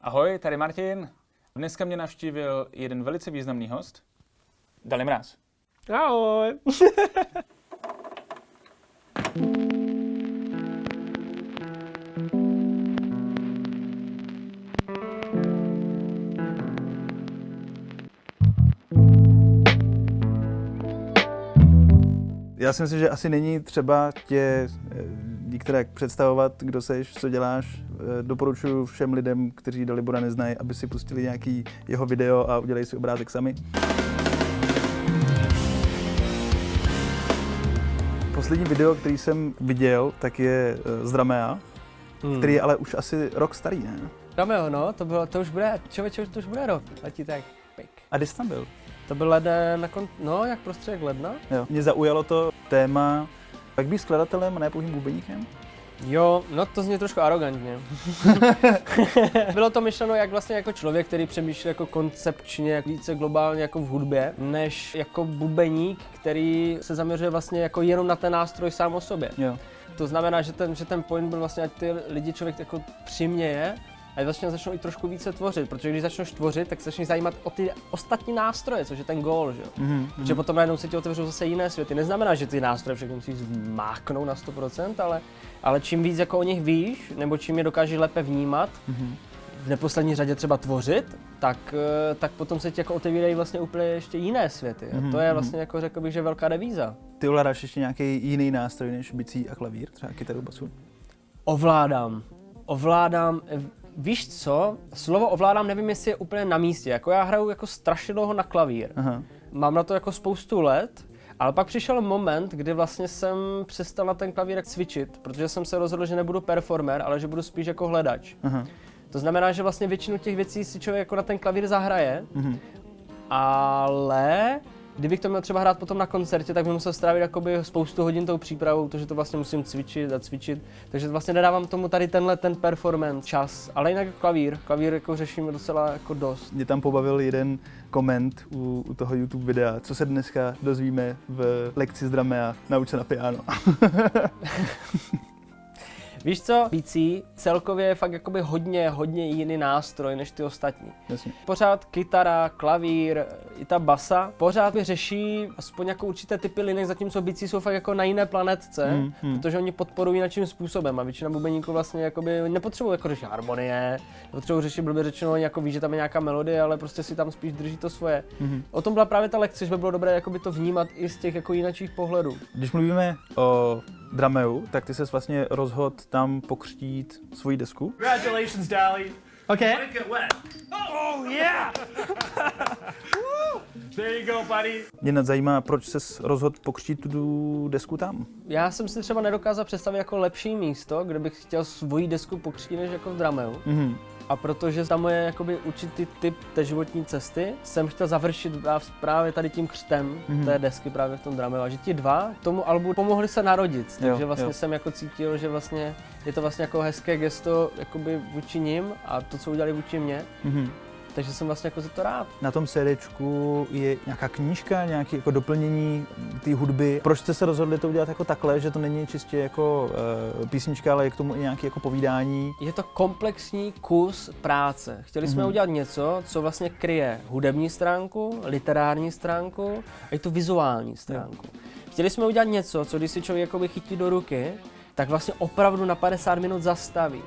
Ahoj, tady Martin. Dneska mě navštívil jeden velice významný host, Dali Mráz. Ahoj. Já si myslím, že asi není třeba tě některak představovat, kdo seš, co děláš. Doporučuji všem lidem, kteří Dalibora neznají, aby si pustili nějaký jeho video a udělají si obrázek sami. Poslední video, který jsem viděl, tak je z Dramea, který je ale už asi rok starý, ne? Drameo, no, to už bude, člověče, to už bude rok, letí tak pik. A kdy jsi tam byl? To byl leden, jak prostředek ledna. Jo. Mě zaujalo to téma, jak být skladatelem a ne pouhým bubeníkem? Jo, no to zní trošku arrogantně. Bylo to myšleno jak vlastně jako člověk, který přemýšlí jako koncepčně, jak více globálně jako v hudbě, než jako bubeník, který se zaměřuje vlastně jako jenom na ten nástroj sám o sobě. Jo. To znamená, že ten point byl vlastně, ať ty lidi člověk jako přiměje, a vlastně začnou i trošku více tvořit, protože když začneš tvořit, tak se začneš zajímat o ty ostatní nástroje, což je ten goal, že jo. Protože potom najednou se ti otevřou zase jiné světy. Neznamená, že ty nástroje všechny musíš zmáknout na 100%, ale čím víc jako o nich víš, nebo čím je dokážeš lépe vnímat, v neposlední řadě třeba tvořit, tak potom se ti jako otevírají vlastně úplně ještě jiné světy. A to je vlastně jako řekl bych, že velká devíza. Ty ovládáš ještě nějaký jiný nástroj než bicí a klavír, třeba kytaru, basu? Ovládám. Víš co? Slovo ovládám nevím, jestli je úplně na místě. Jako já hraju jako strašně dlouho na klavír. Aha. Mám na to jako spoustu let, ale pak přišel moment, kdy vlastně jsem přestal na ten klavír cvičit, protože jsem se rozhodl, že nebudu performer, ale že budu spíš jako hledač. Aha. To znamená, že vlastně většinu těch věcí si člověk jako na ten klavír zahraje, ale kdybych to měl třeba hrát potom na koncertě, tak bych musel strávit jakoby spoustu hodin tou přípravou, protože to vlastně musím cvičit a cvičit, takže vlastně nedávám tomu tady ten performance čas, ale jinak klavír jako řeším docela jako dost. Mě tam pobavil jeden koment u toho YouTube videa, co se dneska dozvíme v lekci z Dramea, nauč se na piano. Víš co? Bicí celkově je fakt jakoby hodně jiný nástroj než ty ostatní. Jasně. Pořád kytara, klavír, i ta basa, pořád řeší aspoň jako určité typy linek, zatímco bicí jsou fakt jako na jiné planetce, protože oni podporují jiným způsobem a většina bubeníků vlastně jakoby nepotřebují jako řešit harmonie, nepotřebují řešit blbě řečeno, jako ví, že tam je nějaká melodie, ale prostě si tam spíš drží to svoje. O tom byla právě ta lekce, že by bylo dobré jakoby to vnímat i z těch jako jiných pohledů. Když mluvíme o Drameu, tak ty ses vlastně rozhodl tam pokřtít svoji desku. Congratulations, Dali. Okay. Let it get wet. Oh yeah! There you go, buddy. Mě zajímá, proč ses rozhodl pokřtít tu desku tam? Já jsem si třeba nedokázal představit jako lepší místo, kde bych chtěl svoji desku pokřtít než jako v Drameu. A protože tam je jakoby určitý typ té životní cesty, jsem chtěl završit právě tady tím křtem té desky právě v tom Drameu. A že ti dva tomu albu pomohli se narodit, takže vlastně jsem jako cítil, že vlastně je to vlastně jako hezké gesto jakoby vůči nim a to, co udělali vůči mně. Takže jsem vlastně jako za to rád. Na tom CDčku je nějaká knížka, nějaké jako doplnění té hudby. Proč jste se rozhodli to udělat jako takhle, že to není čistě jako písnička, ale je k tomu i nějaké jako povídání? Je to komplexní kus práce. Chtěli jsme udělat něco, co vlastně kryje hudební stránku, literární stránku a i tu vizuální stránku. Chtěli jsme udělat něco, co když si člověk jakoby chytí do ruky, tak vlastně opravdu na 50 minut zastaví.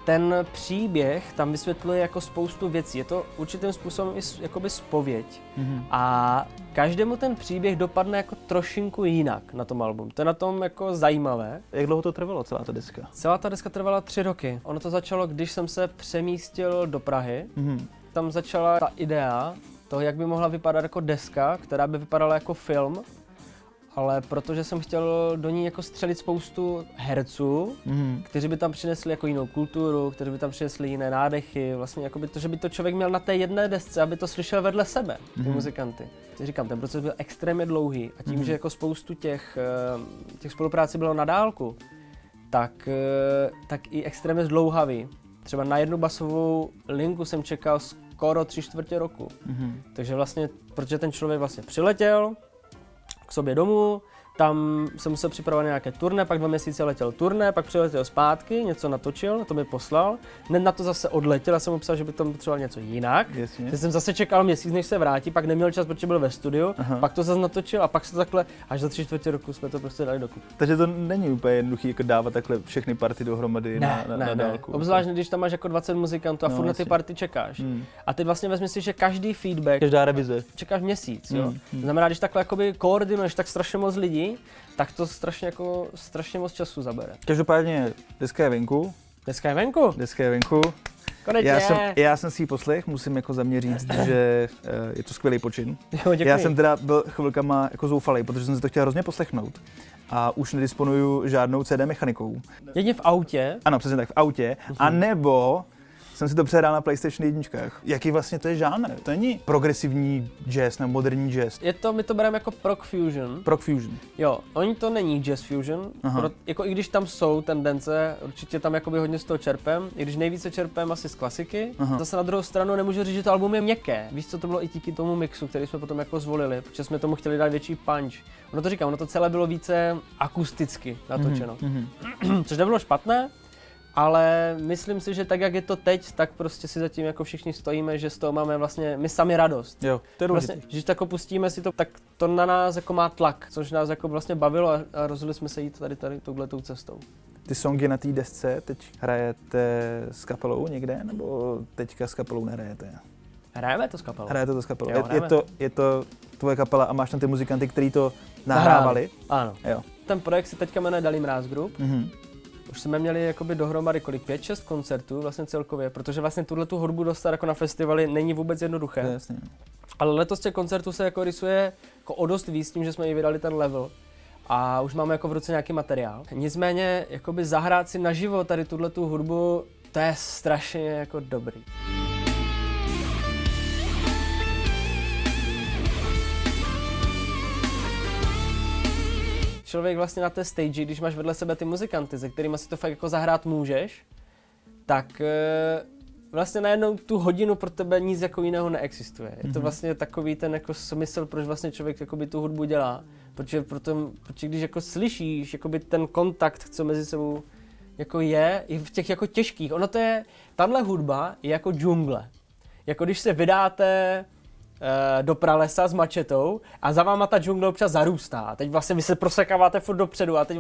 Ten příběh tam vysvětluje jako spoustu věcí. Je to určitým způsobem i jakoby zpověď. A každému ten příběh dopadne jako trošinku jinak na tom albumu. To je na tom jako zajímavé. Jak dlouho to trvalo, celá ta deska? Celá ta deska trvala 3 roky. Ono to začalo, když jsem se přemístil do Prahy. Tam začala ta idea toho, jak by mohla vypadat jako deska, která by vypadala jako film. Ale protože jsem chtěl do ní jako střelit spoustu herců, kteří by tam přinesli jako jinou kulturu, kteří by tam přinesli jiné nádechy, vlastně jako by to, že by to člověk měl na té jedné desce, aby to slyšel vedle sebe, ty muzikanty. Říkám, ten proces byl extrémně dlouhý a tím, že jako spoustu těch spoluprácí bylo na dálku, tak i extrémně zdlouhavý. Třeba na jednu basovou linku jsem čekal skoro 3/4 roku. Takže vlastně, protože ten člověk vlastně přiletěl k sobě domů, tam jsem musel připravovat nějaké turné, pak 2 měsíce letěl turné, pak přiletěl zpátky, něco natočil, to mi poslal, hned na to zase odletěl, já jsem mu psal, že by tam potřeboval něco jinak. Jasně. Že jsem zase čekal měsíc, než se vrátí, pak neměl čas, protože byl ve studiu, pak to zase natočil a pak se takhle, až za 3/4 roku jsme to prostě dali dokup. Takže to není úplně jednoduchý jako dávat takhle všechny party dohromady na dálku. Obzvlášť, když tam máš jako 20 muzikantů a furt na ty party čekáš. A teď vlastně vezmi si, že každý feedback, Každá revize. čekáš měsíc, jo. To znamená, když takhle jakoby koordinuješ tak strašně moc lidí, tak to strašně moc času zabere. Každopádně deska je venku. Dneska je venku. Deska je venku. Konečně. Já jsem si ji poslech, musím jako za mě říct, že je to skvělý počin. Jo, děkuji. Já jsem teda byl chvilkama jako zoufalý, protože jsem si to chtěl hrozně poslechnout. A už nedisponuju žádnou CD mechanikou. Jedině v autě. Ano, přesně tak, v autě. A nebo jsem si to přehrál na PlayStation 1. Jaký vlastně to je žánr? To není progresivní jazz nebo moderní jazz. My to bereme jako prog fusion. Prog fusion. Jo, oni to není jazz fusion, jako i když tam jsou tendence, určitě tam jakoby hodně z toho čerpem, i když nejvíce čerpem asi z klasiky. Zase na druhou stranu nemůžu říct, že to album je měkké. Víš, co to bylo i díky tomu mixu, který jsme potom jako zvolili, protože jsme tomu chtěli dát větší punch. Ono to celé bylo více akusticky natočeno. Což nebylo špatné, ale myslím si, že tak, jak je to teď, tak prostě si zatím jako všichni stojíme, že z toho máme vlastně my sami radost. Jo, to je důležité. Vlastně, když jako pustíme si to, tak to na nás jako má tlak, což nás jako vlastně bavilo a rozhodli jsme se jít tady touhletou cestou. Ty songy na té desce teď hrajete s kapelou někde, nebo teďka s kapelou nehrajete? Hrajeme to s kapelou. Hrajete to s kapelou. Jo, je to tvoje kapela a máš tam ty muzikanty, kteří to nahrávali? Ano. Jo. Ten projekt se teďka jmenuje Dali Mráz Group. Už jsme měli jakoby dohromady 5-6 koncertů vlastně celkově, protože vlastně tu hudbu dostat jako na festivaly není vůbec jednoduché. Jasně. Ale letos těch koncertů se jako rysuje jako o dost víc tím, že jsme i vydali ten level. A už máme jako v ruce nějaký materiál. Nicméně jakoby zahrát si naživo tady tu hudbu, to je strašně jako dobrý. Člověk vlastně na té stage, když máš vedle sebe ty muzikanty, se kterými si to fakt jako zahrát můžeš, tak vlastně najednou tu hodinu pro tebe nic jako jiného neexistuje. Je to vlastně takový ten jako smysl, proč vlastně člověk jakoby tu hudbu dělá. Protože když jako slyšíš jakoby ten kontakt, co mezi sebou jako je, i v těch jako těžkých. Tahle hudba je jako džungle. Jako když se vydáte do pralesa s mačetou a za váma ta džungle občas zarůstá. A teď vlastně vy se prosekáváte furt dopředu a teď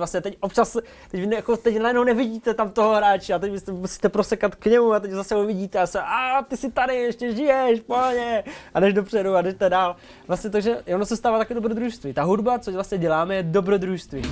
vy najednou nevidíte tam toho hráče a teď vy musíte prosekat k němu a teď zase ho vidíte a ty jsi tady, ještě žiješ, pohodě. A jdeš dopředu a jdete dál. Vlastně takže ono se stává také dobrodružství. Ta hudba, co vlastně děláme, je dobrodružství.